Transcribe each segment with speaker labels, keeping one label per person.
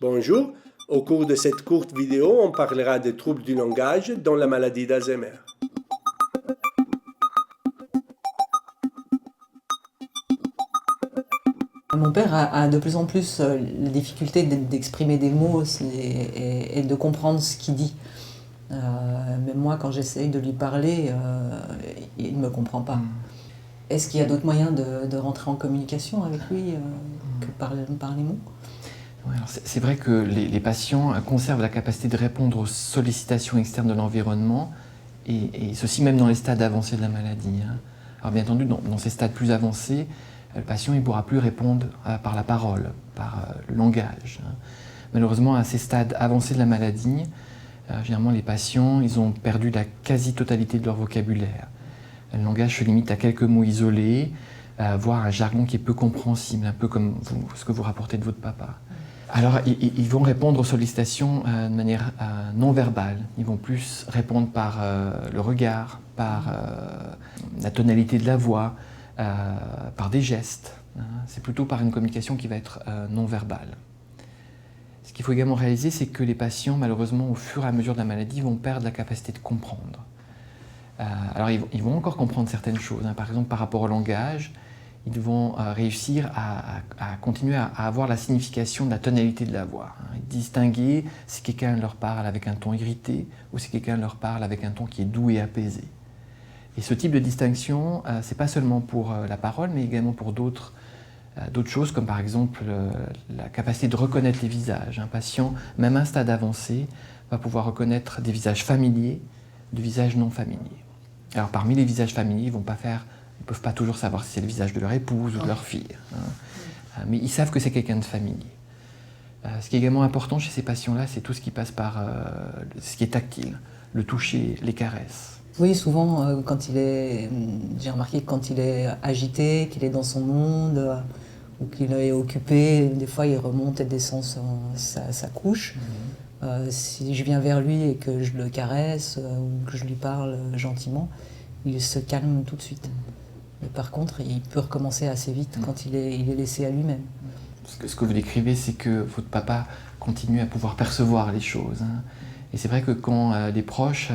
Speaker 1: Bonjour, au cours de cette courte vidéo, on parlera des troubles du langage dans la maladie d'Alzheimer.
Speaker 2: Mon père a de plus en plus la difficulté d'exprimer des mots et de comprendre ce qu'il dit. Même moi, quand j'essaye de lui parler, il ne me comprend pas. Est-ce qu'il y a d'autres moyens de rentrer en communication avec lui que par les mots?
Speaker 3: Ouais, c'est vrai que les patients conservent la capacité de répondre aux sollicitations externes de l'environnement, et ceci même dans les stades avancés de la maladie. Alors bien entendu, dans ces stades plus avancés, le patient ne pourra plus répondre par la parole, par le langage. Malheureusement, à ces stades avancés de la maladie, généralement les patients ils ont perdu la quasi-totalité de leur vocabulaire. Le langage se limite à quelques mots isolés, voire un jargon qui est peu compréhensible, un peu comme ce que vous rapportez de votre papa. Alors, ils vont répondre aux sollicitations de manière non verbale. Ils vont plus répondre par le regard, par la tonalité de la voix, par des gestes. C'est plutôt par une communication qui va être non verbale. Ce qu'il faut également réaliser, c'est que les patients, malheureusement, au fur et à mesure de la maladie, vont perdre la capacité de comprendre. Alors, ils vont encore comprendre certaines choses. Par exemple, par rapport au langage, ils vont réussir à continuer à avoir la signification de la tonalité de la voix. Distinguer si quelqu'un leur parle avec un ton irrité ou si quelqu'un leur parle avec un ton qui est doux et apaisé. Et ce type de distinction, c'est pas seulement pour la parole, mais également pour d'autres choses, comme par exemple la capacité de reconnaître les visages. Un patient, même à un stade avancé, va pouvoir reconnaître des visages familiers de visages non familiers. Alors parmi les visages familiers, ils ne peuvent pas toujours savoir si c'est le visage de leur épouse ou de leur fille, mais ils savent que c'est quelqu'un de familier. Ce qui est également important chez ces patients-là, c'est tout ce qui passe par ce qui est tactile, le toucher, les caresses.
Speaker 2: Oui, souvent, j'ai remarqué que quand il est agité, qu'il est dans son monde, ou qu'il est occupé, des fois il remonte et descend sa couche. Si je viens vers lui et que je le caresse ou que je lui parle gentiment, il se calme tout de suite. Mais par contre, il peut recommencer assez vite quand il est laissé à lui-même.
Speaker 3: Ce que vous décrivez, c'est que votre papa continue à pouvoir percevoir les choses. Et c'est vrai que quand les proches,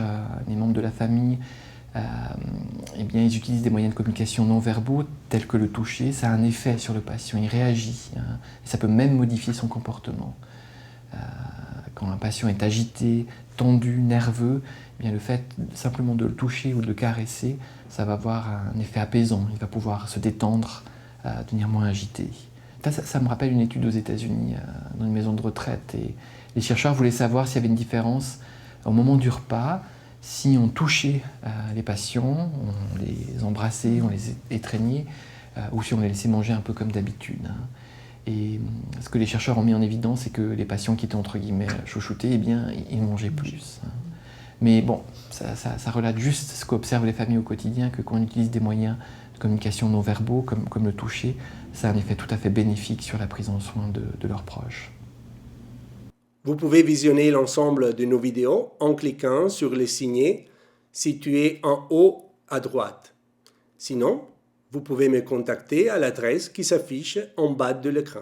Speaker 3: les membres de la famille, eh bien, ils utilisent des moyens de communication non verbaux tels que le toucher, ça a un effet sur le patient, il réagit. Et ça peut même modifier son comportement. Quand un patient est agité, tendu, nerveux, eh bien, le fait simplement de le toucher ou de le caresser, ça va avoir un effet apaisant. Il va pouvoir se détendre, devenir moins agité. Ça me rappelle une étude aux États-Unis, dans une maison de retraite. Et les chercheurs voulaient savoir s'il y avait une différence au moment du repas, si on touchait les patients, on les embrassait, on les étreignait, ou si on les laissait manger un peu comme d'habitude. Et ce que les chercheurs ont mis en évidence, c'est que les patients qui étaient entre guillemets chouchoutés, eh bien, ils mangeaient plus. Mais bon, ça relate juste ce qu'observent les familles au quotidien, que quand on utilise des moyens de communication non verbaux, comme le toucher, ça a un effet tout à fait bénéfique sur la prise en soin de leurs proches.
Speaker 1: Vous pouvez visionner l'ensemble de nos vidéos en cliquant sur les signets situés en haut à droite. Sinon, vous pouvez me contacter à l'adresse qui s'affiche en bas de l'écran.